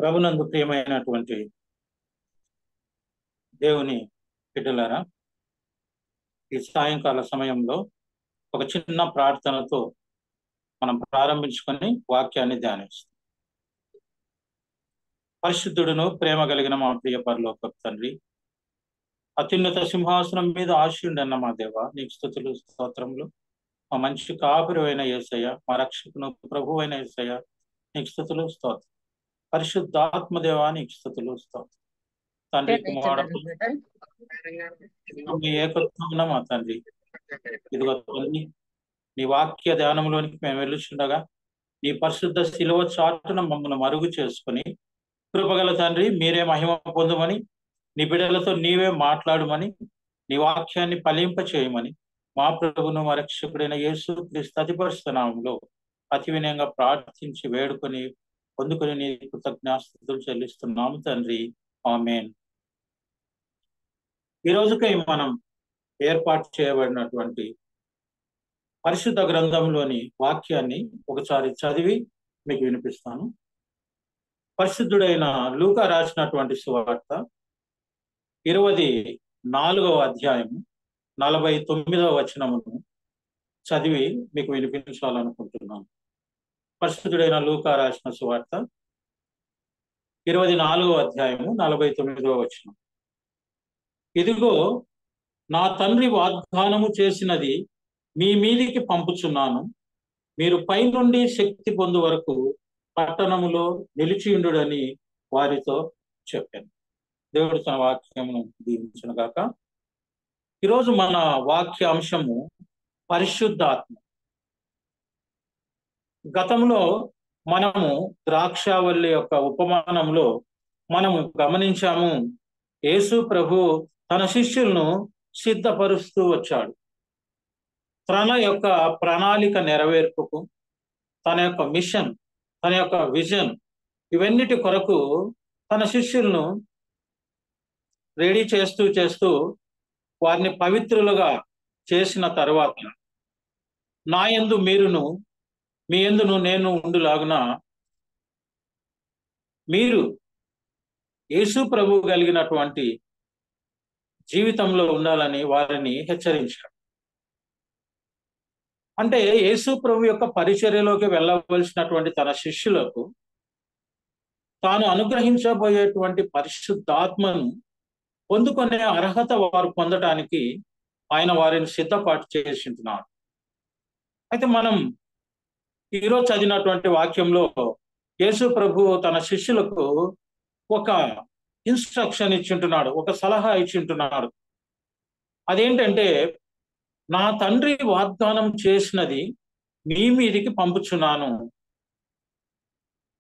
ప్రభునందు ప్రియమైనటువంటి దేవుని బిడ్డలారా, ఈ సాయంకాల సమయంలో ఒక చిన్న ప్రార్థనతో మనం ప్రారంభించుకొని వాక్యాన్ని ధ్యానిస్తాం. పరిశుద్ధుడును ప్రేమ కలిగిన మా ప్రియ పరలోకపు తండ్రి, అత్యున్నత సింహాసనం మీద ఆశీనుడన్న మా దేవ, నీకు స్తుతులు స్తోత్రములు. మా మంచి కాపురు అయిన యేసయ్య, మా రక్షకును ప్రభు అయిన యేసయ్య, నీకు స్తుతులు స్తోత్రం. పరిశుద్ధాత్మదేవ, నీకు స్తుతులు స్తోత్రం. తండ్రి కుమారుడు ఏకత్వంలో మా తండ్రి, ఇదిగో తండ్రి, నీ వాక్య ధ్యానంలోనికి మేము వెళ్ళుచుండగా నీ పరిశుద్ధ శిలువ చాటున మమ్మల్ని మరుగు చేసుకుని, కృపగల తండ్రి మీరే మహిమ పొందమని, నీ బిడ్డలతో నీవే మాట్లాడమని, నీ వాక్యాన్ని ఫలింప చేయమని మా ప్రభును మా రక్షకుడైన యేసు క్రీస్తు అతి పరిశుద్ధ నామములో అతి వినయంగా ప్రార్థించి వేడుకొని పొందుకొని నీ కృతజ్ఞాస్తుతులు చెల్లిస్తున్నాము తండ్రి. ఆమేన్. ఈ రోజుకై మనం ఏర్పాటు చేయబడినటువంటి పరిశుద్ధ గ్రంథంలోని వాక్యాన్ని ఒకసారి చదివి మీకు వినిపిస్తాను. పరిశుద్ధుడైన లూకా రాసినటువంటి సువార్త 24వ అధ్యాయం 49వ వచనమును చదివి మీకు వినిపించాలనుకుంటున్నాను. పరిశుద్ధుడైన లూకా రాసిన సువార్త 24వ అధ్యాయము 49వ వచనం. ఇదిగో, నా తండ్రి వాగ్దానము చేసినది మీ మీదికి పంపుచున్నాను, మీరు పైనుండి శక్తి పొందు వరకు పట్టణములో నిలిచియుండుడని వారితో చెప్పాను. దేవుడు తన వాక్యమును దీవించును గాక. ఈరోజు మన వాక్య అంశము పరిశుద్ధాత్మ. గతంలో మనము ద్రాక్షావల్లి యొక్క ఉపమానంలో మనము గమనించాము, యేసు ప్రభు తన శిష్యులను సిద్ధపరుస్తూ వచ్చాడు. తన యొక్క ప్రణాళిక నెరవేర్పుకు, తన యొక్క మిషన్, తన యొక్క విజన్, ఇవన్నిటి కొరకు తన శిష్యులను రెడీ చేస్తూ వారిని పవిత్రులుగా చేసిన తర్వాత, నా యందు మీరును మీ యందును నేను ఉండులాగున మీరు యేసు ప్రభు కలిగినటువంటి జీవితంలో ఉండాలని వారిని హెచ్చరించాడు. అంటే యేసు ప్రభు యొక్క పరిచర్యలోకి వెళ్ళవలసినటువంటి తన శిష్యులకు తాను అనుగ్రహించబోయేటువంటి పరిశుద్ధాత్మను పొందుకునే అర్హత వారు పొందటానికి ఆయన వారిని సిద్ధపాటు చేసింటున్నాడు. అయితే మనం ఈరోజు చదివినటువంటి వాక్యంలో యేసు ప్రభు తన శిష్యులకు ఒక ఇన్స్ట్రక్షన్ ఇచ్చింటున్నాడు, ఒక సలహా ఇచ్చింటున్నాడు. అదేంటంటే, నా తండ్రి వాగ్దానం చేసినది మీ మీదికి పంపుచున్నాను,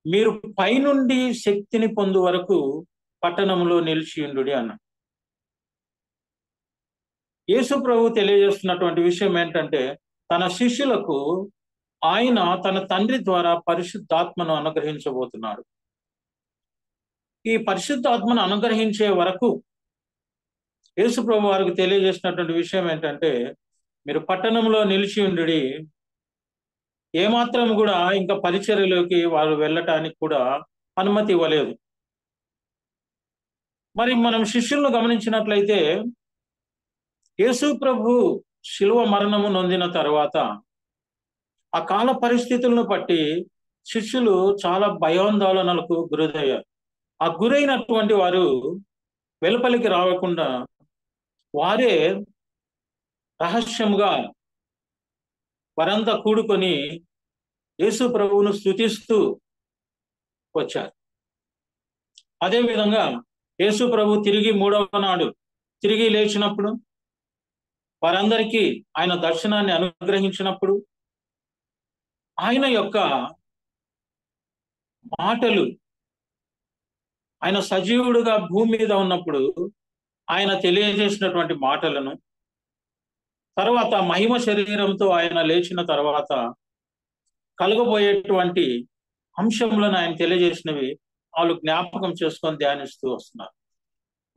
మీరు పైనుండి శక్తిని పొందు వరకు పట్టణంలో నిలిచియుండు అన్న. యేసు ప్రభు తెలియజేస్తున్నటువంటి విషయం ఏంటంటే, తన శిష్యులకు ఆయన తన తండ్రి ద్వారా పరిశుద్ధాత్మను అనుగ్రహించబోతున్నాడు. ఈ పరిశుద్ధాత్మను అనుగ్రహించే వరకు యేసు ప్రభు వారికి తెలియజేసినటువంటి విషయం ఏంటంటే, మీరు పట్టణంలో నిలిచి ఉండి ఏమాత్రం కూడా ఇంకా పరిచర్యలోకి వారు వెళ్ళటానికి కూడా అనుమతి ఇవ్వలేదు. మరి మనం శిష్యులను గమనించినట్లయితే, యేసు ప్రభు శిలువ మరణము నొందిన తర్వాత ఆ కాల పరిస్థితులను బట్టి శిష్యులు చాలా భయాందోళనలకు గురయ్యారు. ఆ గురైనటువంటి వారు వెలుపలికి రావకుండా వారే రహస్యంగా వారంతా కూడుకొని యేసు ప్రభువును స్తుతిస్తూ వచ్చారు. అదేవిధంగా యేసు ప్రభు తిరిగి 3వ నాడు తిరిగి లేచినప్పుడు, వారందరికీ ఆయన దర్శనాన్ని అనుగ్రహించినప్పుడు, ఆయన యొక్క మాటలు, ఆయన సజీవుడుగా భూమి మీద ఉన్నప్పుడు ఆయన తెలియజేసినటువంటి మాటలను, తర్వాత మహిమ శరీరంతో ఆయన లేచిన తర్వాత కలగబోయేటువంటి అంశములను ఆయన తెలియజేసినవి వాళ్ళు జ్ఞాపకం చేసుకొని ధ్యానిస్తూ వస్తున్నారు.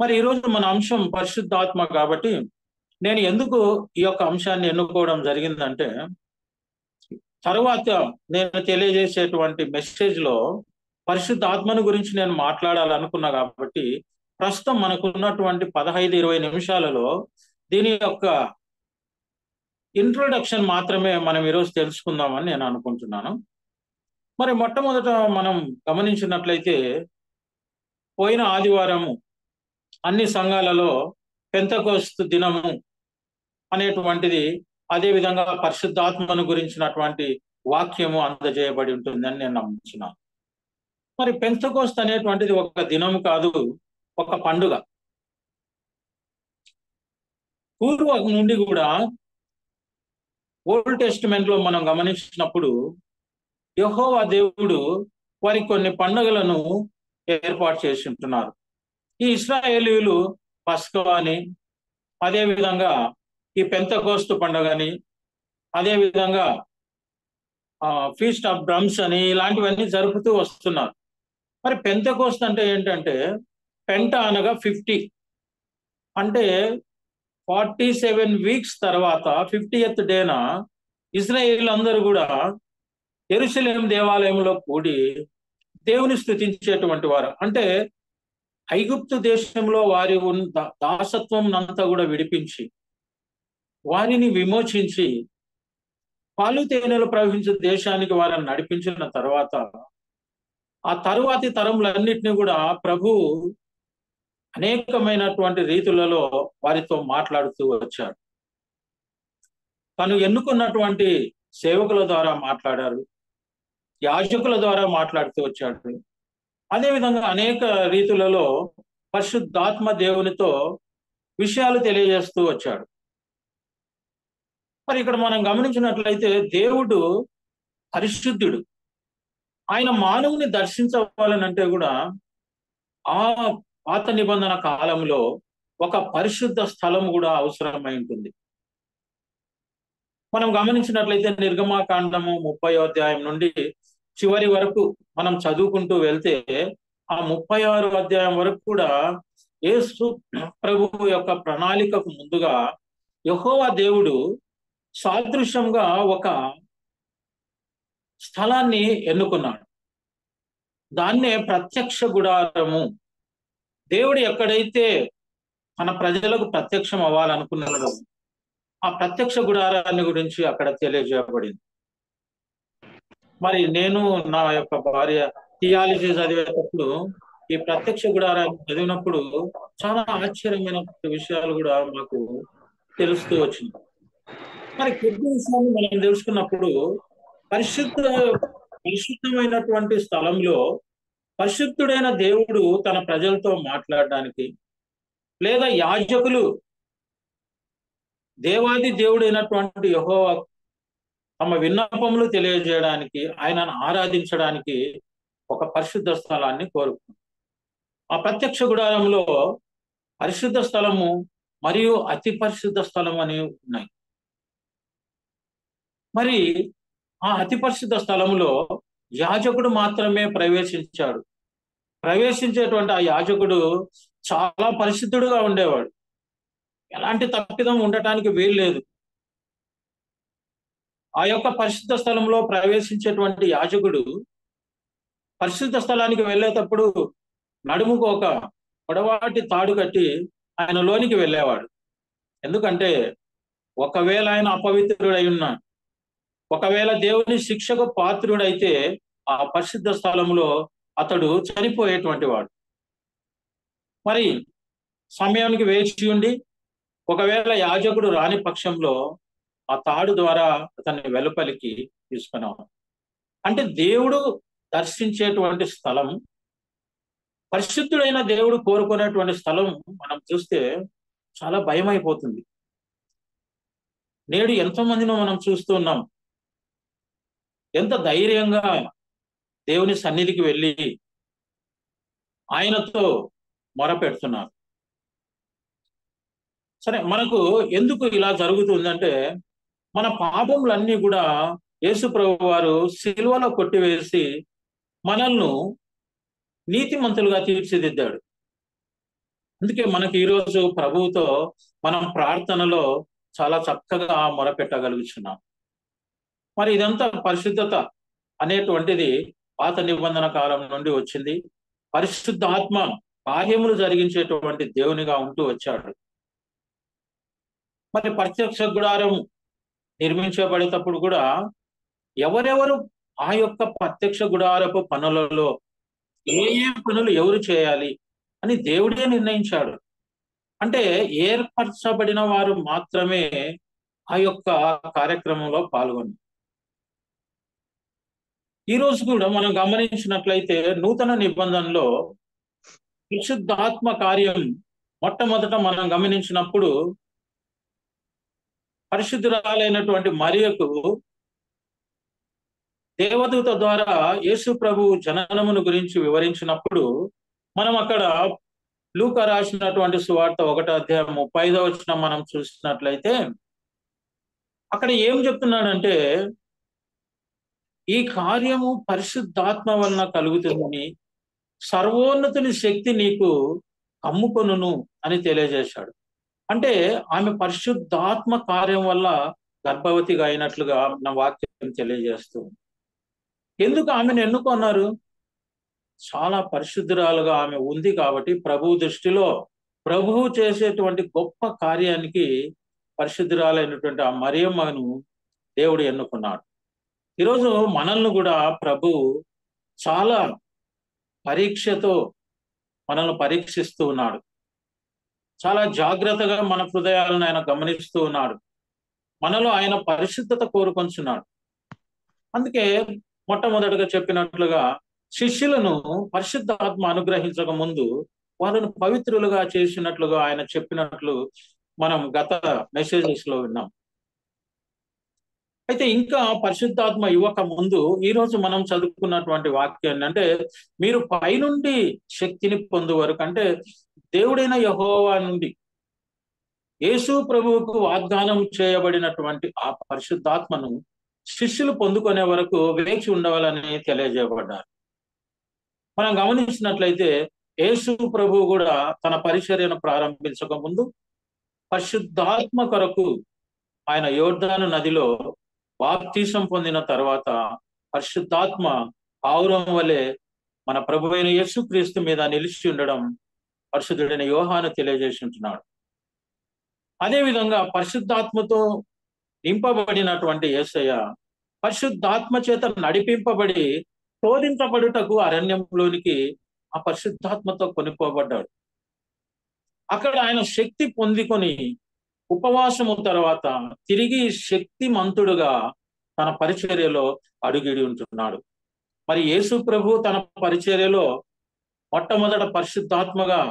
మరి ఈరోజు మన అంశం పరిశుద్ధాత్మ కాబట్టి నేను ఎందుకు ఈ యొక్క అంశాన్ని ఎన్నుకోవడం జరిగిందంటే, తర్వాత నేను తెలియజేసేటువంటి మెసేజ్ లో పరిశుద్ధ ఆత్మను గురించి నేను మాట్లాడాలనుకున్నా కాబట్టి ప్రస్తుతం మనకున్నటువంటి 15-20 నిమిషాలలో దీని యొక్క ఇంట్రొడక్షన్ మాత్రమే మనం ఈరోజు తెలుసుకుందామని నేను అనుకుంటున్నాను. మరి మొట్టమొదట మనం గమనించినట్లయితే పోయిన ఆదివారము అన్ని సంఘాలలో పెంతెకోస్తు దినము అనేటువంటిది, అదేవిధంగా పరిశుద్ధాత్మను గురించినటువంటి వాక్యము అందజేయబడి ఉంటుందని నేను నమ్ముతున్నాను. మరి పెంతెకోస్తు అనేటువంటిది ఒక దినము కాదు, ఒక పండుగ. పూర్వం నుండి కూడా ఓల్డ్ టెస్టిమెంట్ లో మనం గమనించినప్పుడు యెహోవా దేవుడు వారికి కొన్ని పండుగలను ఏర్పాటు చేసి ఉంటున్నారు. ఈ ఇశ్రాయేలీయులు పస్కా అని, అదేవిధంగా ఈ పెంతెకోస్తు పండుగని, అదేవిధంగా ఫీస్ట్ ఆఫ్ డ్రమ్స్ అని ఇలాంటివన్నీ జరుపుతూ వస్తున్నారు. మరి పెంతెకోస్తు అంటే ఏంటంటే, పెంట అనగా 50, అంటే 47 వీక్స్ తర్వాత 50th డేన ఇశ్రాయేలీయులు అందరూ కూడా యెరూషలేము దేవాలయంలో కూడి దేవుని స్తుతించేటువంటి వారు. అంటే ఐగుప్తు దేశంలో వారి దాసత్వం అంతా కూడా విడిపించి వారిని విమోచించి పాలు తేనెలు ప్రవహించే దేశానికి వారిని నడిపించిన తర్వాత ఆ తరువాతి తరములన్నిటినీ కూడా ప్రభు అనేకమైనటువంటి రీతులలో వారితో మాట్లాడుతూ వచ్చాడు. తను ఎన్నుకున్నటువంటి సేవకుల ద్వారా మాట్లాడారు, యాజకుల ద్వారా మాట్లాడుతూ వచ్చాడు. అదేవిధంగా అనేక రీతులలో పరిశుద్ధాత్మ దేవునితో విషయాలు తెలియజేస్తూ వచ్చాడు. మరి ఇక్కడ మనం గమనించినట్లయితే దేవుడు పరిశుద్ధుడు. ఆయన మానవుని దర్శించవాలనంటే కూడా ఆ పాత నిబంధన కాలంలో ఒక పరిశుద్ధ స్థలం కూడా అవసరమై ఉంటుంది. మనం గమనించినట్లయితే నిర్గమాకాండము 30వ అధ్యాయం నుండి చివరి వరకు మనం చదువుకుంటూ వెళ్తే ఆ 36వ అధ్యాయం వరకు కూడా యేసు ప్రభువు యొక్క ప్రణాళికకు ముందుగా యెహోవా దేవుడు సాదృశ్యంగా ఒక స్థలాన్ని ఎన్నుకున్నాడు. దాన్నే ప్రత్యక్ష గుడారము. దేవుడు ఎక్కడైతే మన ప్రజలకు ప్రత్యక్షం అవ్వాలనుకున్నాడో ఆ ప్రత్యక్ష గుడారాన్ని గురించి అక్కడ తెలియజేయబడింది. మరి నేను నా యొక్క భార్య థియాలజీ చదివేటప్పుడు ఈ ప్రత్యక్ష గుడారాన్ని చదివినప్పుడు చాలా ఆశ్చర్యమైన విషయాలు కూడా మాకు తెలుస్తూ వచ్చింది. మరి కొద్ది విషయాన్ని మనం తెలుసుకున్నప్పుడు పరిశుద్ధమైనటువంటి స్థలంలో పరిశుద్ధుడైన దేవుడు తన ప్రజలతో మాట్లాడడానికి, లేదా యాజకులు దేవాది దేవుడైనటువంటి యెహోవా తమ విన్నపములు తెలియజేయడానికి, ఆయనను ఆరాధించడానికి ఒక పరిశుద్ధ స్థలాన్ని కోరుకున్నారు. ఆ ప్రత్యక్ష గుడారంలో పరిశుద్ధ స్థలము మరియు అతి పరిశుద్ధ స్థలం అని ఉన్నాయి. మరి ఆ అతి పరిశుద్ధ స్థలంలో యాజకుడు మాత్రమే ప్రవేశించాడు. ప్రవేశించేటువంటి ఆ యాజకుడు చాలా పరిశుద్ధుడుగా ఉండేవాడు. ఎలాంటి తప్పిదం ఉండటానికి వీలు లేదు. ఆ యొక్క పరిశుద్ధ స్థలంలో ప్రవేశించేటువంటి యాజకుడు పరిశుద్ధ స్థలానికి వెళ్ళేటప్పుడు నడుముకు ఒక పొడవాటి తాడు కట్టి ఆయన లోనికి వెళ్ళేవాడు. ఎందుకంటే ఒకవేళ ఆయన అపవిత్రుడై ఉన్నా, ఒకవేళ దేవుని శిక్షకు పాత్రుడైతే ఆ పరిశుద్ధ స్థలంలో అతడు చనిపోయేటువంటి వాడు. మరి సమయానికి వేచి ఉండి ఒకవేళ యాజకుడు రాని పక్షంలో ఆ తాడు ద్వారా అతన్ని వెలుపలికి తీసుకునేవాడు. అంటే దేవుడు దర్శించేటువంటి స్థలం, పరిశుద్ధుడైన దేవుడు కోరుకునేటువంటి స్థలం మనం చూస్తే చాలా భయం అయిపోతుంది. నేడు ఎంతో మందినో మనం చూస్తూ ఉన్నాం. ఎంత ధైర్యంగా దేవుని సన్నిధికి వెళ్ళి ఆయనతో మొరపెడుతున్నారు. సరే, మనకు ఎందుకు ఇలా జరుగుతుందంటే మన పాపములన్నీ కూడా యేసు ప్రభు వారు సిలువలో కొట్టివేసి మనల్ని నీతిమంతులుగా తీర్చిదిద్దాడు. అందుకే మనకి ఈరోజు ప్రభువుతో మనం ప్రార్థనలో చాలా చక్కగా మొరపెట్టగలుగుతున్నాం. మరి ఇదంతా పరిశుద్ధత అనేటువంటిది పాత నిబంధన కాలం నుండి వచ్చింది. పరిశుద్ధాత్మ కార్యములు జరిగించేటువంటి దేవునిగా ఉంటూ వచ్చాడు. మరి ప్రత్యక్ష గుడారం నిర్మించబడేటప్పుడు కూడా ఎవరెవరు ఆ యొక్క ప్రత్యక్ష గుడారపు పనులలో ఏ ఏ పనులు ఎవరు చేయాలి అని దేవుడే నిర్ణయించాడు. అంటే ఏర్పరచబడిన వారు మాత్రమే ఆ యొక్క కార్యక్రమంలో పాల్గొని. ఈ రోజు కూడా మనం గమనించినట్లయితే నూతన నిబంధనలో పరిశుద్ధాత్మ కార్యం మొట్టమొదట మనం గమనించినప్పుడు పరిశుద్ధురాలైనటువంటి మరియకు దేవదూత ద్వారా యేసు ప్రభు జననమును గురించి వివరించినప్పుడు మనం అక్కడ లూకా రాసినటువంటి సువార్త 1వ అధ్యాయం 35వ వచనం మనం చూసినట్లయితే అక్కడ ఏం చెప్తున్నాడంటే, ఈ కార్యము పరిశుద్ధాత్మ వలన కలుగుతుందని సర్వోన్నతుని శక్తి నీకు కమ్ముకొనును అని తెలియజేశాడు. అంటే ఆమె పరిశుద్ధాత్మ కార్యం వల్ల గర్భవతిగా అయినట్లుగా నా వాక్యం తెలియజేస్తూ. ఎందుకు ఆమెను ఎన్నుకున్నారు? చాలా పరిశుద్ధురాలుగా ఆమె ఉంది కాబట్టి ప్రభు దృష్టిలో ప్రభువు చేసేటువంటి గొప్ప కార్యానికి పరిశుద్ధురాలైనటువంటి ఆ మరియమ్మను దేవుడు ఎన్నుకున్నాడు. ఈరోజు మనల్ని కూడా ప్రభు చాలా పరీక్షతో మనల్ని పరీక్షిస్తూ ఉన్నాడు. చాలా జాగ్రత్తగా మన హృదయాలను ఆయన గమనిస్తూ ఉన్నాడు. మనలో ఆయన పరిశుద్ధత కోరుకొంచున్నాడు. అందుకే మొట్టమొదటిగా చెప్పినట్లుగా శిష్యులను పరిశుద్ధాత్మ అనుగ్రహించక ముందు వాళ్ళను పవిత్రులుగా చేసినట్లుగా ఆయన చెప్పినట్లు మనం గత మెసేజెస్ లో విన్నాం. అయితే ఇంకా పరిశుద్ధాత్మ ఇవ్వక ముందు ఈ రోజు మనం చదువుకున్నటువంటి వాక్యాన్ని, అంటే మీరు పైనుండి శక్తిని పొందు వరకు, అంటే దేవుడైన యెహోవా నుండి యేసు ప్రభువుకు వాగ్దానం చేయబడినటువంటి ఆ పరిశుద్ధాత్మను శిష్యులు పొందుకునే వరకు వేచి ఉండవాలని తెలియజేయబడ్డారు. మనం గమనించినట్లయితే యేసు ప్రభువు కూడా తన పరిచర్యను ప్రారంభించక ముందు పరిశుద్ధాత్మ కొరకు ఆయన యోర్దాను నదిలో బాప్తీసం పొందిన తర్వాత పరిశుద్ధాత్మ పావురం వలె మన ప్రభువైన యేసుక్రీస్తు మీద నిలిచి ఉండడం పరిశుద్ధుడైన యోహాను తెలియజేసి ఉంటున్నాడు. అదేవిధంగా పరిశుద్ధాత్మతో నింపబడినటువంటి యేసయ్య పరిశుద్ధాత్మ చేత నడిపింపబడి శోధించబడుటకు అరణ్యంలోనికి ఆ పరిశుద్ధాత్మతో కొనుక్కోబడ్డాడు. అక్కడ ఆయన శక్తి పొందుకొని ఉపవాసము తర్వాత తిరిగి శక్తిమంతుడుగా తన పరిచర్యలో అడుగిడి ఉంటున్నాడు. మరి యేసు ప్రభు తన పరిచర్యలో మొట్టమొదట పరిశుద్ధాత్మగా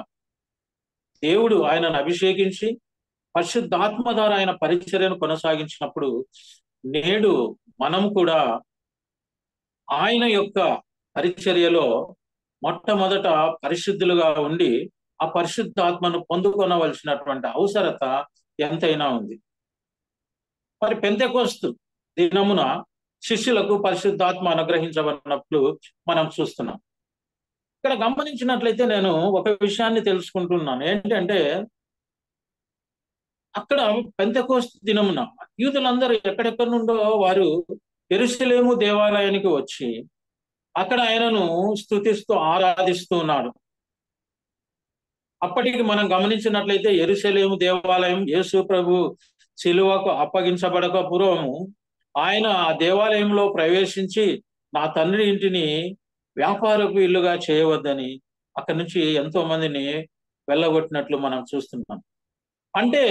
దేవుడు ఆయనను అభిషేకించి పరిశుద్ధాత్మ ద్వారా ఆయన పరిచర్యను కొనసాగించినప్పుడు నేడు మనం కూడా ఆయన యొక్క పరిచర్యలో మొట్టమొదట పరిశుద్ధులుగా ఉండి ఆ పరిశుద్ధాత్మను పొందుకొనవలసినటువంటి అవసరత ఎంతైనా ఉంది. మరి పెంతెకోస్తు దినమున శిష్యులకు పరిశుద్ధాత్మ అనుగ్రహించబడినప్పుడు మనం చూస్తున్నాం. ఇక్కడ గమనించినట్లయితే నేను ఒక విషయాన్ని తెలుసుకుంటున్నాను. ఏంటంటే అక్కడ పెంతెకోస్తు దినమున యూదులందరూ ఎక్కడెక్కడి నుండో వారు యెరూషలేము దేవాలయానికి వచ్చి అక్కడ ఆయనను స్తుతిస్తూ ఆరాధిస్తూ ఉన్నాడు. అప్పటికి మనం గమనించినట్లయితే యెరూషలేము దేవాలయం యేసు ప్రభు శిలువకు అప్పగించబడక పూర్వము ఆయన ఆ దేవాలయంలో ప్రవేశించి నా తండ్రి ఇంటిని వ్యాపారపు ఇల్లుగా చేయవద్దని అక్కడి నుంచి ఎంతో మందిని వెళ్ళగొట్టినట్లు మనం చూస్తున్నాం. అంటే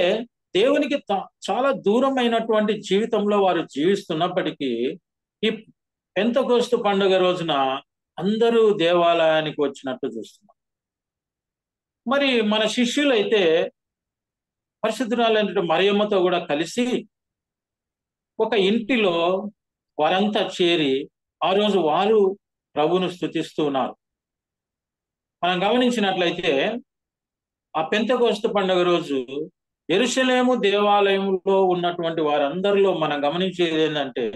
దేవునికి చాలా దూరమైనటువంటి జీవితంలో వారు జీవిస్తున్నప్పటికీ ఈ పెంతెకోస్తు పండుగ రోజున అందరూ దేవాలయానికి వచ్చినట్టు చూస్తున్నాం. మరి మన శిష్యులైతే పరిశుద్ధురాలైన మరియమ్మతో కూడా కలిసి ఒక ఇంటిలో వారంతా చేరి ఆ రోజు వారు ప్రభువును స్తుతిస్తూ ఉన్నారు. మనం గమనించినట్లయితే ఆ పెంతెకోస్తు పండుగ రోజు యెరూషలేము దేవాలయంలో ఉన్నటువంటి వారందరిలో మనం గమనించేది ఏంటంటే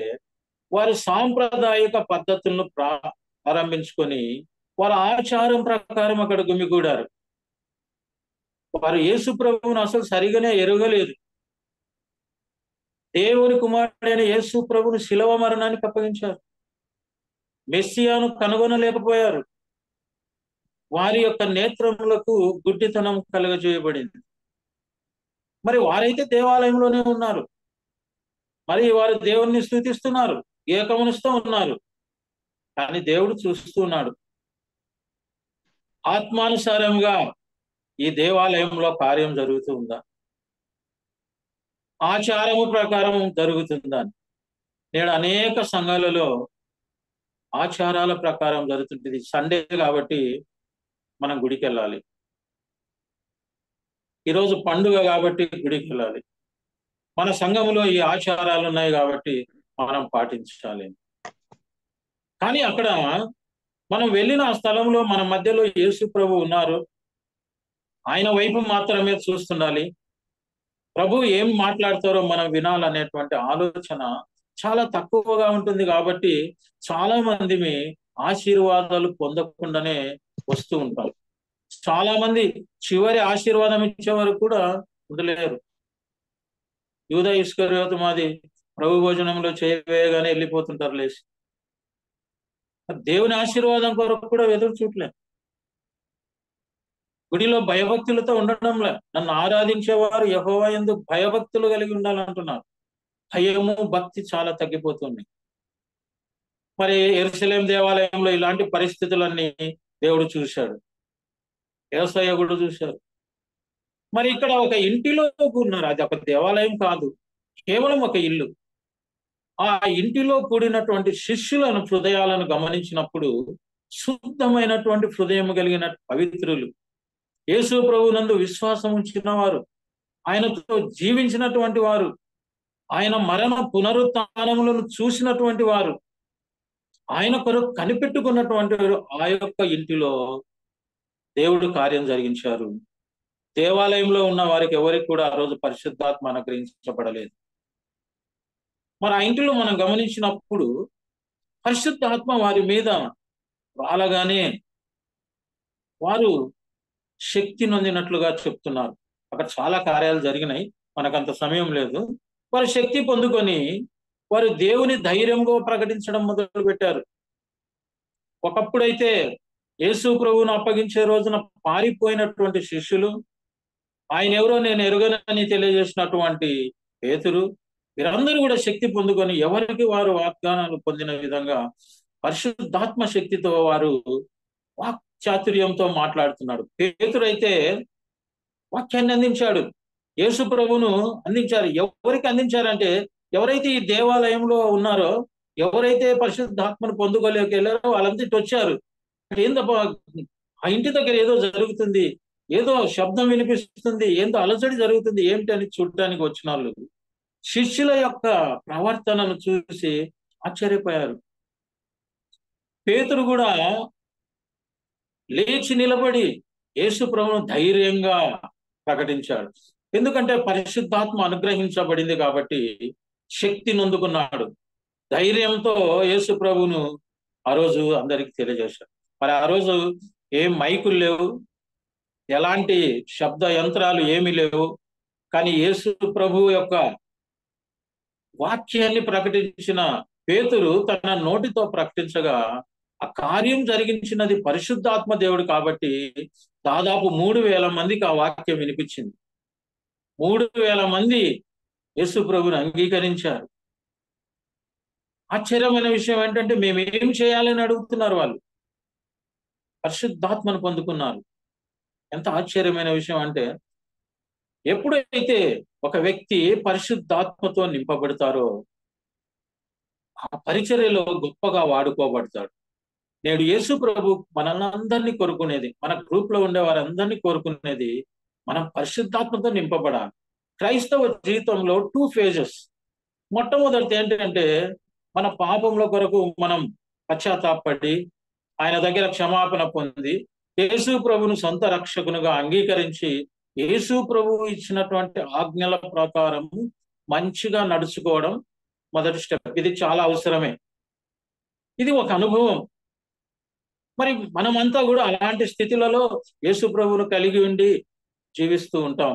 వారు సాంప్రదాయిక పద్ధతులను ప్రారంభించుకొని వారి ఆచారం ప్రకారం అక్కడ గుమిగూడారు. వారు యేసు ప్రభువును అసలు సరిగానే ఎరగలేదు. దేవుని కుమారుడైన యేసు ప్రభువును శిలువ మరణానికి అప్పగించారు. మెస్సియాను కనుగొనలేకపోయారు. వారి యొక్క నేత్రములకు గుడ్డితనం కలుగజేయబడింది. మరి వారైతే దేవాలయంలోనే ఉన్నారు, మరి వారు దేవుణ్ణి స్తుతిస్తున్నారు, ఏకమనుస్తూ ఉన్నారు. కానీ దేవుడు చూస్తున్నాడు. ఆత్మానుసారంగా ఈ దేవాలయంలో కార్యం జరుగుతూ ఉందా, ఆచారము ప్రకారం జరుగుతుందా? నేడు అనేక సంఘాలలో ఆచారాల ప్రకారం జరుగుతుంటుంది. సండే కాబట్టి మనం గుడికి వెళ్ళాలి, ఈరోజు పండుగ కాబట్టి గుడికి వెళ్ళాలి, మన సంఘంలో ఈ ఆచారాలు ఉన్నాయి కాబట్టి మనం పాటించాలి. కానీ అక్కడ మనం వెళ్ళిన ఆ స్థలంలో మన మధ్యలో యేసు ప్రభు ఉన్నారు, ఆయన వైపు మాత్రమే చూస్తుండాలి, ప్రభు ఏం మాట్లాడతారో మనం వినాలనేటువంటి ఆలోచన చాలా తక్కువగా ఉంటుంది. కాబట్టి చాలా మంది ఆశీర్వాదాలు పొందకుండానే వస్తూ ఉంటాం. చాలా మంది చివరి ఆశీర్వాదం ఇచ్చే వరకు కూడా ఉండలేరు. యూదా ఇస్కరియోతు మాది ప్రభు భోజనంలో చేయవేయగానే వెళ్ళిపోతుంటారు లేచి. దేవుని ఆశీర్వాదం కొరకు కూడా ఎదురు చూడలేదు. గుడిలో భయభక్తులతో ఉండడంలే. నన్ను ఆరాధించేవారు యెహోవా యందు భయభక్తులు కలిగి ఉండాలంటున్నారు. భయము భక్తి చాలా తగ్గిపోతుంది. మరి యెరూషలేం దేవాలయంలో ఇలాంటి పరిస్థితులన్నీ దేవుడు చూశాడు, యేసయ్య కూడా చూశారు. మరి ఇక్కడ ఒక ఇంటిలో ఉన్నారు, అది ఒక దేవాలయం కాదు, కేవలం ఒక ఇల్లు. ఆ ఇంటిలో కూడినటువంటి శిష్యులను హృదయాలను గమనించినప్పుడు శుద్ధమైనటువంటి హృదయం కలిగిన పవిత్రులు, యేసు ప్రభువునందు విశ్వాసం ఉంచిన వారు, ఆయనతో జీవించినటువంటి వారు, ఆయన మరణ పునరుత్థానములను చూసినటువంటి వారు, ఆయన కొరకు కనిపెట్టుకున్నటువంటి వారు ఆ యొక్క ఇంటిలో దేవుడు కార్యం జరిగించారు. దేవాలయంలో ఉన్న వారికి ఎవరికి కూడా ఆ రోజు పరిశుద్ధాత్మ అనుగ్రహించబడలేదు. మరి ఆ ఇంటిలో మనం గమనించినప్పుడు పరిశుద్ధాత్మ వారి మీద రాలగానే వారు శక్తి నొందినట్లుగా చెప్తున్నారు. అక్కడ చాలా కార్యాలు జరిగినాయి, మనకంత సమయం లేదు. వారు శక్తి పొందుకొని వారు దేవుని ధైర్యంగా ప్రకటించడం మొదలు పెట్టారు. ఒకప్పుడైతే యేసు ప్రభువును అప్పగించే రోజున పారిపోయినటువంటి శిష్యులు, ఆయన ఎవరో నేను ఎరుగనని తెలియజేసినటువంటి పేతురు, వీరందరూ కూడా శక్తి పొందుకొని ఎవరికి వారు వాగ్దానాలు పొందిన విధంగా పరిశుద్ధాత్మ శక్తితో వారు వాక్చాతుర్యంతో మాట్లాడుతున్నాడు. పేతురైతే వాక్యాన్ని అందించాడు, యేసు ప్రభువును అందించారు. ఎవరికి అందించారంటే ఎవరైతే ఈ దేవాలయంలో ఉన్నారో, ఎవరైతే పరిశుద్ధాత్మను పొందుకోలేక వెళ్ళారో వాళ్ళంతా ఇటు వచ్చారు. ఏందబ్బా, ఆ ఇంటి దగ్గర ఏదో జరుగుతుంది, ఏదో శబ్దం వినిపిస్తుంది, ఏందో అలజడి జరుగుతుంది, ఏమిటి అని చూడటానికి వచ్చిన వాళ్ళు శిష్యుల యొక్క ప్రవర్తనను చూసి ఆశ్చర్యపోయారు. పేతురు కూడా లేచి నిలబడి యేసు ప్రభువును ధైర్యంగా ప్రకటించాడు. ఎందుకంటే పరిశుద్ధాత్మ అనుగ్రహించబడింది కాబట్టి శక్తి నొందుకున్నాడు. ధైర్యంతో యేసు ప్రభువును ఆ రోజు అందరికి తెలియజేశాడు. మరి ఆ రోజు ఏం మైకులు లేవు, ఎలాంటి శబ్ద యంత్రాలు ఏమీ లేవు. కానీ యేసు ప్రభువు యొక్క వాక్యాన్ని ప్రకటించిన పేతురు తన నోటితో ప్రకటించగా ఆ కార్యం జరిగించినది పరిశుద్ధాత్మ దేవుడు కాబట్టి దాదాపు 3,000 మందికి ఆ వాక్యం వినిపించింది. 3,000 మంది యేసు ప్రభువుని అంగీకరించారు. ఆశ్చర్యమైన విషయం ఏంటంటే మేమేం చేయాలని అడుగుతున్నారు వాళ్ళు, పరిశుద్ధాత్మను పొందుకున్నారు. ఎంత ఆశ్చర్యమైన విషయం అంటే ఎప్పుడైతే ఒక వ్యక్తి పరిశుద్ధాత్మతో నింపబడతారో ఆ పరిచర్యలో గొప్పగా వాడుకోబడతాడు. నేడు యేసు ప్రభు మనల్ని అందరినీ కోరుకునేది, మన గ్రూప్ లో ఉండే వారందరినీ కోరుకునేది మనం పరిశుద్ధాత్మతో నింపబడాలి. క్రైస్తవ జీవితంలో 2 phases. మొట్టమొదటిది ఏంటంటే మన పాపంలో కొరకు మనం పశ్చాత్తాపడి ఆయన దగ్గర క్షమాపణ పొంది యేసు ప్రభువును సొంత రక్షకునిగా అంగీకరించి యేసు ప్రభువు ఇచ్చినటువంటి ఆజ్ఞల ప్రకారం మంచిగా నడుచుకోవడం మొదటి స్టెప్. ఇది చాలా అవసరమే, ఇది ఒక అనుభవం. మరి మనమంతా కూడా అలాంటి స్థితిలలో యేసు ప్రభువును కలిగి ఉండి జీవిస్తూ ఉంటాం.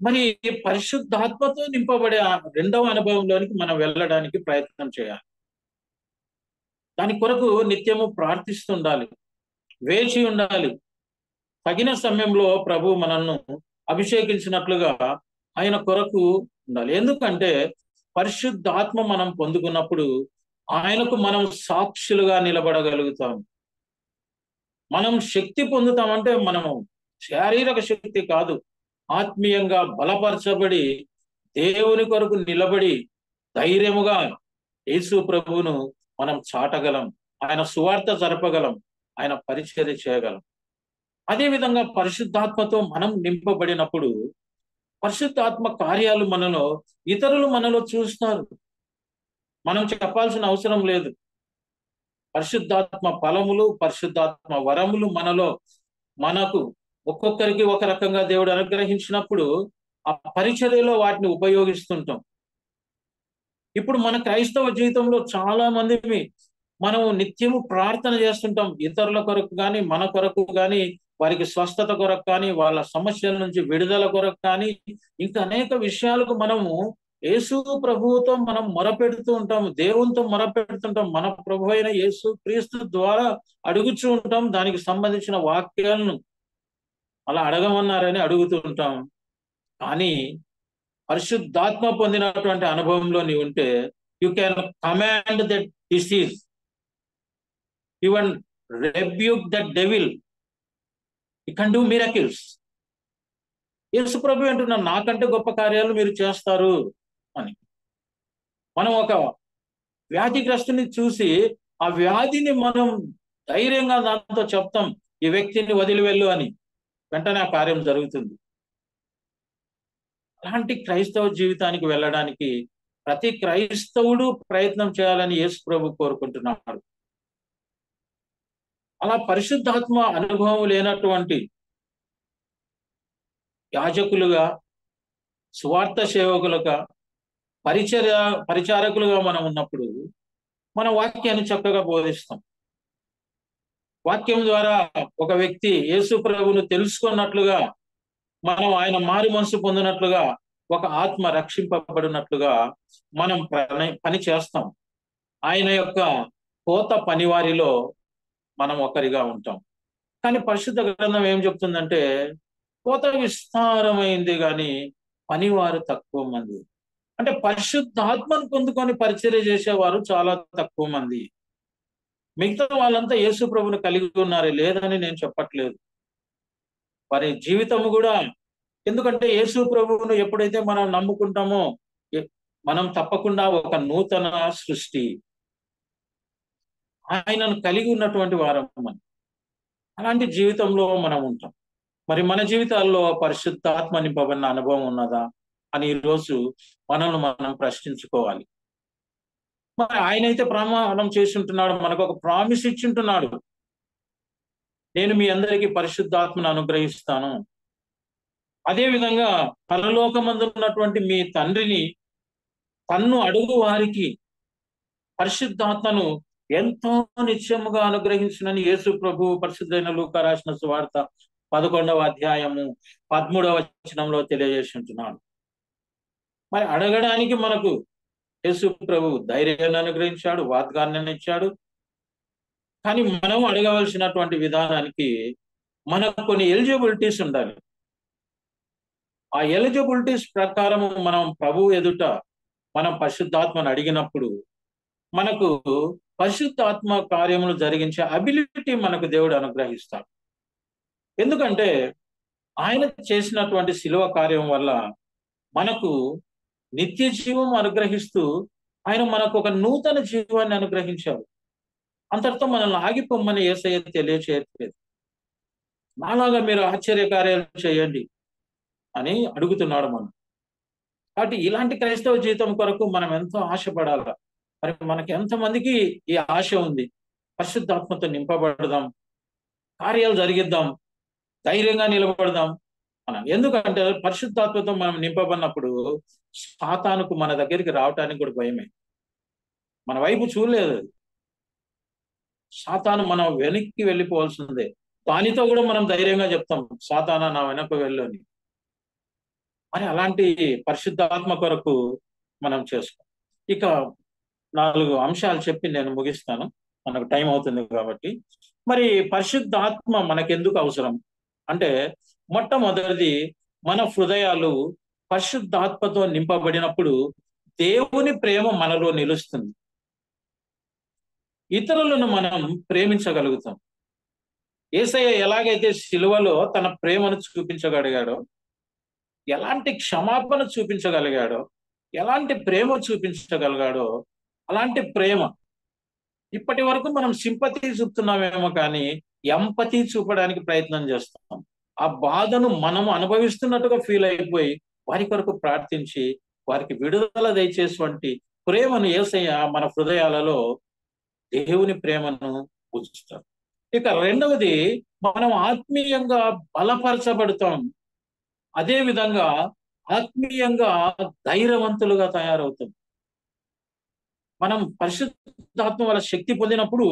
మరి పరిశుద్ధాత్మతో నింపబడే రెండవ అనుభవంలోనికి మనం వెళ్ళడానికి ప్రయత్నం చేయాలి. దాని కొరకు నిత్యము ప్రార్థిస్తుండాలి, వేచి ఉండాలి. తగిన సమయంలో ప్రభు మనల్ని అభిషేకించినట్లుగా ఆయన కొరకు ఉండాలి. ఎందుకంటే పరిశుద్ధాత్మ మనం పొందుకున్నప్పుడు ఆయనకు మనం సాక్షులుగా నిలబడగలుగుతాం. మనం శక్తి పొందుతామంటే మనము శారీరక శక్తి కాదు, ఆత్మీయంగా బలపరచబడి దేవుని కొరకు నిలబడి ధైర్యముగా యేసు ప్రభువును మనం చాటగలం, ఆయన సువార్త జరపగలం, ఆయన పరిచర్య చేయగలం. అదే విధంగా పరిశుద్ధాత్మతో మనం నింపబడినప్పుడు పరిశుద్ధాత్మ కార్యాలు ఇతరులు మనలో చూస్తారు. మనం చెప్పాల్సిన అవసరం లేదు. పరిశుద్ధాత్మ ఫలములు, పరిశుద్ధాత్మ వరములు మనకు ఒక్కొక్కరికి ఒక రకంగా దేవుడు అనుగ్రహించినప్పుడు ఆ పరిచర్యలో వాటిని ఉపయోగిస్తుంటాం. ఇప్పుడు మన క్రైస్తవ జీవితంలో చాలా మంది మనం నిత్యము ప్రార్థన చేస్తుంటాం, ఇతరుల కొరకు కానీ మన కొరకు కానీ, వారికి స్వస్థత కొరకు కానీ, వాళ్ళ సమస్యల నుంచి విడుదల కొరకు కానీ, ఇంకా అనేక విషయాలకు మనము యేసు ప్రభువుతో మనం మొరపెడుతూ ఉంటాము, దేవునితో మొరపెడుతుంటాం. మన ప్రభు అయిన యేసు క్రీస్తు ద్వారా అడుగుచూ ఉంటాం, దానికి సంబంధించిన వాక్యాలను అలా అడగమన్నారని అడుగుతూ ఉంటాం. కానీ పరిశుద్ధాత్మ పొందినటువంటి అనుభవంలో నీవు ఉంటే you can command that disease, even rebuke that devil, you can do miracles. Yesu ప్రభు అంటున్నా నాకంటే గొప్ప కార్యాలు మీరు చేస్తారు అని. మనం ఒక వ్యాధిగ్రస్తుని చూసి ఆ వ్యాధిని మనం ధైర్యంగా దాంతో చెప్తాం, ఈ వ్యక్తిని వదిలి వెళ్ళు అని, వెంటనే ఆ కార్యం జరుగుతుంది. అలాంటి క్రైస్తవ జీవితానికి వెళ్ళడానికి ప్రతి క్రైస్తవుడు ప్రయత్నం చేయాలని యేసు ప్రభు కోరుకుంటున్నాడు. అలా పరిశుద్ధాత్మ అనుభవం లేనటువంటి యాజకులుగా, సువార్త సేవకులుగా, పరిచారకులుగా మనం ఉన్నప్పుడు మన వాక్యాన్ని చక్కగా బోధిస్తాం. వాక్యం ద్వారా ఒక వ్యక్తి యేసు ప్రభువును తెలుసుకున్నట్లుగా, మనం ఆయన మారు మనసు పొందినట్లుగా, ఒక ఆత్మ రక్షింపబడినట్లుగా మనం పని చేస్తాం. ఆయన యొక్క కోత పనివారిలో మనం ఒకరిగా ఉంటాం. కానీ పరిశుద్ధ గ్రంథం ఏం చెప్తుందంటే కోత విస్తారమైంది కానీ పనివారు తక్కువ మంది. అంటే పరిశుద్ధాత్మను పొందుకొని పరిచర్య చేసేవారు చాలా తక్కువ మంది. మిగతా వాళ్ళంతా యేసు ప్రభువును కలిగి ఉన్నారే, లేదని నేను చెప్పట్లేదు. వారి జీవితము కూడా, ఎందుకంటే యేసు ప్రభువును ఎప్పుడైతే మనం నమ్ముకుంటామో మనం తప్పకుండా ఒక నూతన సృష్టి, ఆయనను కలిగి ఉన్నటువంటి వారం మనం. అలాంటి జీవితంలో మనం ఉంటాం. మరి మన జీవితాల్లో పరిశుద్ధాత్మ నింపబడిన అనుభవం ఉన్నదా అని ఈరోజు మనల్ని మనం ప్రశ్నించుకోవాలి. మరి ఆయన అయితే ప్రమాణం చేసి ఉంటున్నాడు, మనకు ఒక ప్రామిస్ ఇచ్చింటున్నాడు, నేను మీ అందరికీ పరిశుద్ధాత్మను అనుగ్రహిస్తాను. అదే విధంగా పరలోకమందు ఉన్నటువంటి మీ తండ్రిని తన్ను అడుగు వారికి పరిశుద్ధాత్మను ఎంతో నిత్యముగా అనుగ్రహించునని యేసు ప్రభు పరిశుద్ధైన లూకా రాసిన సువార్త 11వ అధ్యాయము 13వ వచనంలో తెలియజేసి ఉంటున్నాడు. మరి అడగడానికి మనకు యేసు ప్రభు ధైర్యాన్ని అనుగ్రహించాడు, వాగ్దానాన్ని ఇచ్చాడు. కానీ మనం అడగవలసినటువంటి విధానానికి మనకు కొన్ని ఎలిజిబిలిటీస్ ఉండాలి. ఆ ఎలిజిబిలిటీస్ ప్రకారం మనం ప్రభు ఎదుట మనం పరిశుద్ధాత్మను అడిగినప్పుడు మనకు పరిశుద్ధాత్మ కార్యములు జరిగించే అబిలిటీ మనకు దేవుడు అనుగ్రహిస్తాడు. ఎందుకంటే ఆయన చేసినటువంటి శిలువ కార్యం వల్ల మనకు నిత్య జీవం అనుగ్రహిస్తూ ఆయన మనకు ఒక నూతన జీవాన్ని అనుగ్రహించాడు. అంతటితో మనల్ని ఆగిపోమ్మని యేసయ్య తెలియచేయట్లేదు. నాలాగా మీరు ఆశ్చర్యకార్యాలు చేయండి అని అడుగుతున్నాడు మనం. కాబట్టి ఇలాంటి క్రైస్తవ జీవితం కొరకు మనం ఎంతో ఆశపడాలి. మరి మనకి ఎంతమందికి ఈ ఆశ ఉంది? పరిశుద్ధాత్మతో నింపబడదాం, కార్యాలు జరిగిద్దాం, ధైర్యంగా నిలబడదాం మనం. ఎందుకంటే పరిశుద్ధాత్మతో మనం నింపబడినప్పుడు సాతానుకు మన దగ్గరికి రావటానికి కూడా భయమే. మన వైపు చూడలేదు, సాతాను మనం వెనక్కి వెళ్ళిపోవాల్సిందే. దానితో కూడా మనం ధైర్యంగా చెప్తాం, సాతానా నా వెనక వెళ్ళు అని. మరి అలాంటి పరిశుద్ధాత్మ కొరకు మనం చేసుకోం. ఇక 4 అంశాలు చెప్పి నేను ముగిస్తాను. మనకు టైం అవుతుంది కాబట్టి. మరి పరిశుద్ధాత్మ మనకెందుకు అవసరం అంటే, మొట్టమొదటిది మన హృదయాలు పరిశుద్ధాత్మతో నింపబడినప్పుడు దేవుని ప్రేమ మనలో నిలుస్తుంది. ఇతరులను మనం ప్రేమించగలుగుతాం. యేసయ్య ఎలాగైతే సిలువలో తన ప్రేమను చూపించగలిగాడో, ఎలాంటి క్షమాపణ చూపించగలిగాడో, ఎలాంటి ప్రేమ చూపించగలిగాడో, అలాంటి ప్రేమ ఇప్పటి వరకు మనం సింపతి చూపుతున్నామేమో కానీ ఎంపతి చూపడానికి ప్రయత్నం చేస్తాం. ఆ బాధను మనం అనుభవిస్తున్నట్టుగా ఫీల్ అయిపోయి వారి కొరకు ప్రార్థించి వారికి విడుదల దయచేటువంటి ప్రేమను యేసయ్య మన హృదయాలలో దేవుని ప్రేమను ఉంచుతారు. ఇక రెండవది, మనం ఆత్మీయంగా బలపరచబడతాం. అదే విధంగా ఆత్మీయంగా ధైర్యవంతులుగా తయారవుతాం. మనం పరిశుద్ధాత్మ వల్ల శక్తి పొందినప్పుడు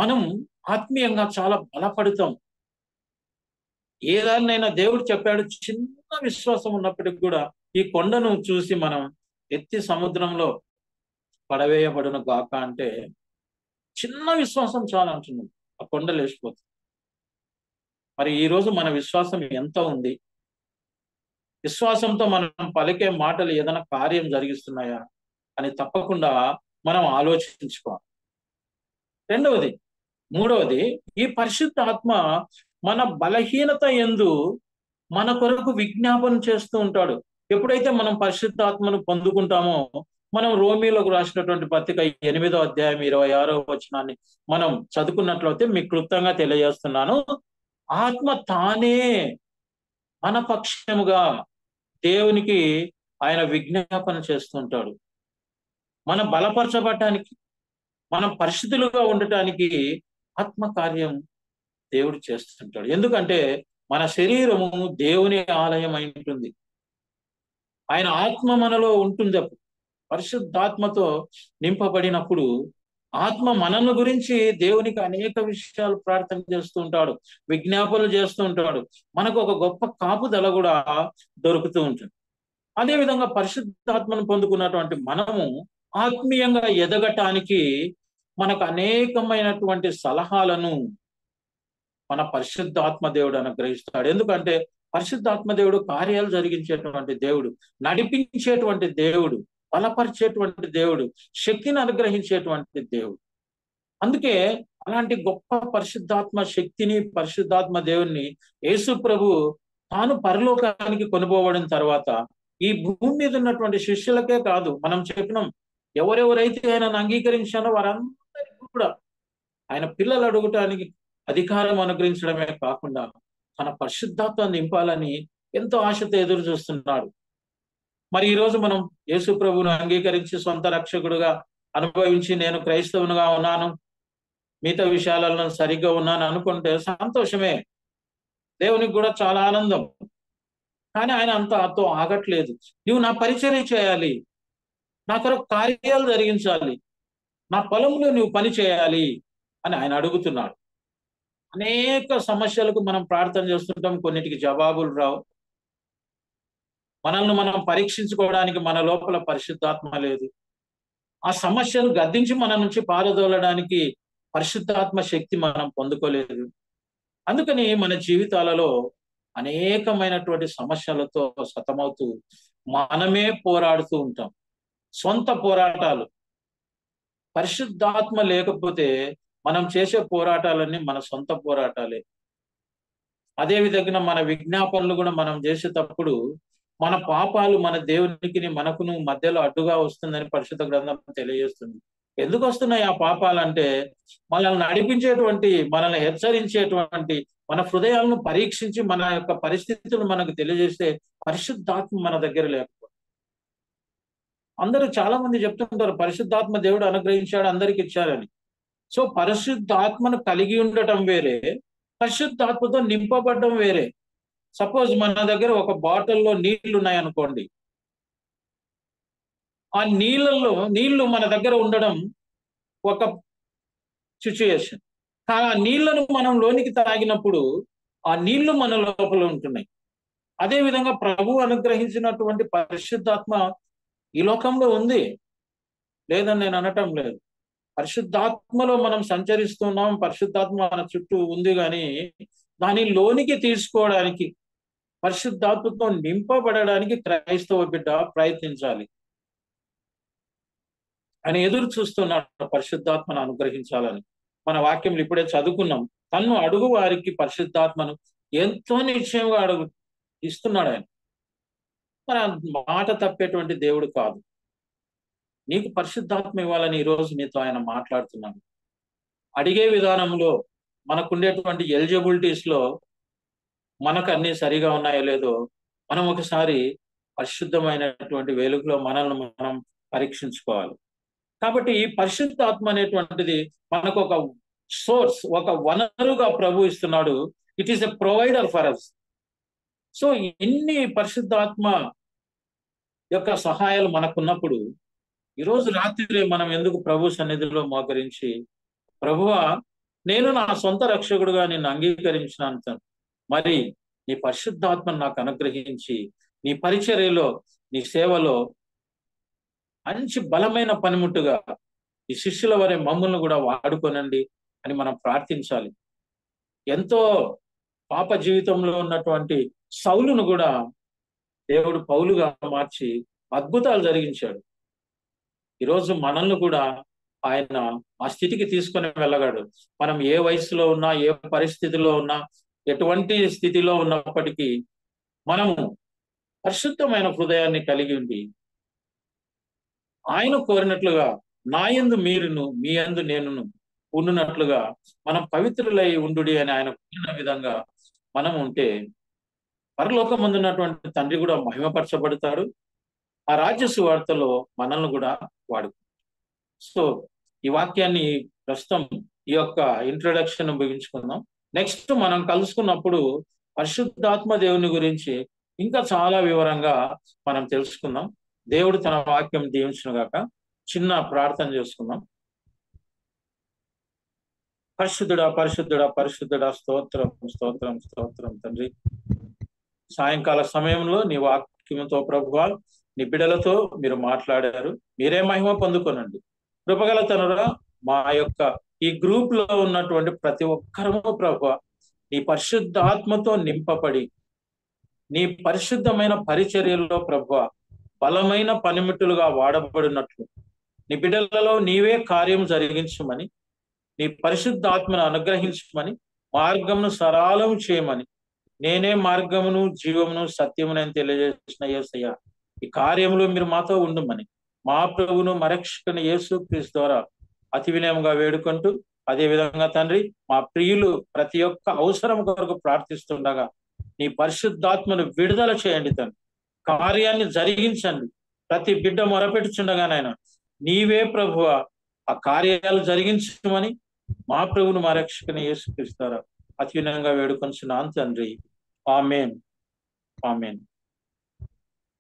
మనం ఆత్మీయంగా చాలా బలపడతాం. ఏదాన్నైనా దేవుడు చెప్పాడు, చిన్న విశ్వాసం ఉన్నప్పటికీ కూడా ఈ కొండను చూసి మనం ఎత్తి సముద్రంలో పడవేయబడును గాక అంటే చిన్న విశ్వాసం చాలా అంటున్నాం, ఆ కొండ లేచిపోతుంది. మరి ఈ రోజు మన విశ్వాసం ఎంత ఉంది? విశ్వాసంతో మనం పలికే మాటలు ఏదైనా కార్యం జరిగిస్తున్నాయా అని తప్పకుండా మనం ఆలోచించుకోవాలి. మూడవది, ఈ పరిశుద్ధ ఆత్మ మన బలహీనత యందు మన కొరకు విజ్ఞాపన చేస్తూ ఉంటాడు. ఎప్పుడైతే మనం పరిశుద్ధాత్మను పొందుకుంటామో, మనం రోమీలకు రాసినటువంటి పత్రిక 8వ అధ్యాయం 26వ వచనాన్ని మనం చదువుకున్నట్లయితే మీకు క్లుప్తంగా తెలియజేస్తున్నాను. ఆత్మ తానే మన పక్షముగా దేవునికి ఆయన విజ్ఞాపన చేస్తుంటాడు. మనం బలపరచబడటానికి, మనం పరిశుద్ధులుగా ఉండటానికి ఆత్మ కార్యం దేవుడు చేస్తుంటాడు. ఎందుకంటే మన శరీరము దేవుని ఆలయం అయి ఉంటుంది. ఆయన ఆత్మ మనలో ఉంటుంది. అప్పుడు పరిశుద్ధాత్మతో నింపబడినప్పుడు ఆత్మ మనను గురించి దేవునికి అనేక విషయాలు ప్రార్థన చేస్తూ ఉంటాడు, విజ్ఞాపనలు చేస్తూ ఉంటాడు. మనకు ఒక గొప్ప కాపుదల కూడా దొరుకుతూ ఉంటుంది. అదేవిధంగా పరిశుద్ధాత్మను పొందుకున్నటువంటి మనము ఆత్మీయంగా ఎదగటానికి మనకు అనేకమైనటువంటి సలహాలను మన పరిశుద్ధాత్మ దేవుడు అనుగ్రహిస్తాడు. ఎందుకంటే పరిశుద్ధాత్మ దేవుడు కార్యాలు జరిగించేటువంటి దేవుడు, నడిపించేటువంటి దేవుడు, బలపరిచేటువంటి దేవుడు, శక్తిని అనుగ్రహించేటువంటి దేవుడు. అందుకే అలాంటి గొప్ప పరిశుద్ధాత్మ శక్తిని, పరిశుద్ధాత్మ దేవుణ్ణి యేసు ప్రభు తాను పరలోకానికి కొనుపోబడిన తర్వాత ఈ భూమి మీద ఉన్నటువంటి శిష్యులకే కాదు, మనం చెప్పినాం, ఎవరెవరైతే ఆయనను అంగీకరించారో వారందరికీ కూడా ఆయన పిల్లలు అడుగుటానికి అధికారం అనుగ్రహించడమే కాకుండా తన పరిశుద్ధాత్మ నింపాలని ఎంతో ఆశతో ఎదురు చూస్తున్నాడు. మరి ఈ రోజు మనం యేసు ప్రభువును అంగీకరించి సొంత రక్షకుడుగా అనుభవించి నేను క్రైస్తవునిగా ఉన్నాను, మిగతా విషయాలలో సరిగ్గా ఉన్నాను అనుకుంటే సంతోషమే, దేవునికి కూడా చాలా ఆనందం. కానీ ఆయన అంతతో ఆగట్లేదు. నువ్వు నా పరిచర్య చేయాలి, నా కొరకు కార్యాలు జరిగించాలి, నా పొలంలో నువ్వు పని చేయాలి అని ఆయన అడుగుతున్నాడు. అనేక సమస్యలకు మనం ప్రార్థన చేస్తుంటాం, కొన్నిటికి జవాబులు రావు. మనల్ని మనం పరీక్షించుకోవడానికి మన లోపల పరిశుద్ధాత్మ లేదు. ఆ సమస్యను గద్దించి మన నుంచి పారదోలడానికి పరిశుద్ధాత్మ శక్తి మనం పొందుకోలేదు. అందుకని మన జీవితాలలో అనేకమైనటువంటి సమస్యలతో సతమవుతూ మనమే పోరాడుతూ ఉంటాం, సొంత పోరాటాలు. పరిశుద్ధాత్మ లేకపోతే మనం చేసే పోరాటాలన్నీ మన సొంత పోరాటాలే. అదే విధంగా మన విజ్ఞాపనలు కూడా మనం చేసేటప్పుడు మన పాపాలు మన దేవునికి మనకును మధ్యలో అడ్డుగా వస్తుందని పరిశుద్ధ గ్రంథం తెలియజేస్తుంది. ఎందుకు వస్తున్నాయి ఆ పాపాలంటే, మనల్ని నడిపించేటువంటి, మనల్ని హెచ్చరించేటువంటి, మన హృదయాలను పరీక్షించి మన యొక్క పరిస్థితులు మనకు తెలియజేస్తే పరిశుద్ధాత్మ మన దగ్గర లేకపోతే. అందరూ చాలా మంది చెప్తుంటారు పరిశుద్ధాత్మ దేవుడు అనుగ్రహించాడు, అందరికి ఇచ్చారని. సో పరిశుద్ధాత్మను కలిగి ఉండటం వేరే, పరిశుద్ధాత్మతో నింపబడడం వేరే. సపోజ్ మన దగ్గర ఒక బాటిల్లో నీళ్లు ఉన్నాయనుకోండి, ఆ నీళ్లు మన దగ్గర ఉండడం ఒక సిచ్యుయేషన్. కానీ ఆ నీళ్లను మనం లోనికి తాగినప్పుడు ఆ నీళ్లు మన లోపల ఉంటున్నాయి. అదే విధంగా ప్రభు అనుగ్రహించినటువంటి పరిశుద్ధాత్మ ఈ లోకంలో ఉంది, లేదని నేను అనటం లేదు. పరిశుద్ధాత్మలో మనం సంచరిస్తున్నాం, పరిశుద్ధాత్మ మన చుట్టూ ఉంది, కానీ దాని లోనికి తీసుకోవడానికి, పరిశుద్ధాత్మతో నింపబడడానికి క్రైస్తవ బిడ్డ ప్రయత్నించాలి. ఆయన ఎదురు చూస్తున్నాడు పరిశుద్ధాత్మను అనుగ్రహించాలని. మన వాక్యంలో ఇప్పుడే చదువుకున్నాం. తన్ను అడుగు వారికి పరిశుద్ధాత్మను ఎంతో నిశ్చయంగా ఇస్తున్నాడు ఆయన. మన మాట తప్పేటువంటి దేవుడు కాదు. నీకు పరిశుద్ధాత్మ ఇవ్వాలని ఈరోజు నీతో ఆయన మాట్లాడుతున్నాడు. అడిగే విధానంలో మనకుండేటువంటి ఎలిజిబిలిటీస్ లో మనకు అన్ని సరిగా ఉన్నాయో లేదో మనం ఒకసారి పరిశుద్ధమైనటువంటి వెలుగులో మనల్ని మనం పరీక్షించుకోవాలి. కాబట్టి ఈ పరిశుద్ధాత్మ అనేటువంటిది మనకు ఒక సోర్స్, ఒక వనరుగా ప్రభు ఇస్తున్నాడు. It is a provider for us. So ఇన్ని పరిశుద్ధాత్మ యొక్క సహాయాలు మనకున్నప్పుడు ఈరోజు రాత్రి మనం ఎందుకు ప్రభు సన్నిధిలో మోకరించి, ప్రభువా నేను నా సొంత రక్షకుడుగా నిన్ను అంగీకరించినాను, మరి నీ పరిశుద్ధాత్మను నాకు అనుగ్రహించి నీ పరిచర్యలో, నీ సేవలో మంచి బలమైన పనిముట్టుగా ఈ శిష్యుల వరే మమ్మల్ని కూడా వాడుకోనండి అని మనం ప్రార్థించాలి. ఎంతో పాప జీవితంలో ఉన్నటువంటి సౌలును కూడా దేవుడు పౌలుగా మార్చి అద్భుతాలు జరిగించాడు. ఈరోజు మనల్ని కూడా ఆయన ఆ స్థితికి తీసుకొని వెళ్ళగాడు. మనం ఏ వయసులో ఉన్నా, ఏ పరిస్థితిలో ఉన్నా, ఎటువంటి స్థితిలో ఉన్నప్పటికీ మనము పరిశుద్ధమైన హృదయాన్ని కలిగి ఉండి ఆయన కోరినట్లుగా నా యందు మీరును మీ యందు నేనును ఉండునట్లుగా మనం పవిత్రులై ఉండుడి అని ఆయన కోరిన విధంగా మనం ఉంటే పరలోకమందున్నటువంటి తండ్రి కూడా మహిమపరచబడతాడు. ఆ రాజ్య సువార్తలో మనల్ని కూడా వాడుకుంటాడు. సో ఈ వాక్యాన్ని ప్రస్తుతం ఈ యొక్క ఇంట్రొడక్షన్ ముగించుకుందాం. నెక్స్ట్ మనం కలుసుకున్నప్పుడు పరిశుద్ధాత్మ దేవుని గురించి ఇంకా చాలా వివరంగా మనం తెలుసుకుందాం. దేవుడు తన వాక్యం దీవించును గాక. చిన్న ప్రార్థన చేసుకుందాం. పరిశుద్ధుడా పరిశుద్ధుడా పరిశుద్ధుడా, స్తోత్రం స్తోత్రం స్తోత్రం తండ్రి. సాయంకాల సమయంలో నీ వాక్యంతో ప్రభువా నీ బిడ్డలతో మీరు మాట్లాడారు. మీరే మహిమ పొందుకోనండి. కృపగల తండ్రుడా, మా యొక్క ఈ గ్రూప్ లో ఉన్నటువంటి ప్రతి ఒక్కరము ప్రభువా నీ పరిశుద్ధాత్మతో నింపబడి నీ పరిశుద్ధమైన పరిచర్యల్లో ప్రభువా బలమైన పనిముట్టులుగా వాడబడినట్లు నీ బిడ్డలలో నీవే కార్యం జరిగించమని, నీ పరిశుద్ధాత్మను అనుగ్రహించమని, మార్గమును సరళం చేయమని, నేనే మార్గమును జీవమును సత్యమును అని తెలియజేసిన యేసయ్య ఈ కార్యములు మీరు మాతో ఉండమని మా ప్రభువును మరక్షకుని యేసు క్రీస్తు ద్వారా అతి వినయంగా వేడుకుంటూ, అదే విధంగా తండ్రి మా ప్రియులు ప్రతి ఒక్క అవసరం కొరకు ప్రార్థిస్తుండగా నీ పరిశుద్ధాత్మను విడుదల చేయండి తండ్రి. కార్యాన్ని జరిగించండి. ప్రతి బిడ్డ మొరపెట్టుచుండగానైనా నీవే ప్రభువ ఆ కార్యాలు జరిగించమని మా ప్రభువును మా రక్షకుని యేసు క్రీస్తు ద్వారా అతి వినయంగా వేడుకొంచున్నాను తండ్రి. ఆమేన్ ఆమేన్.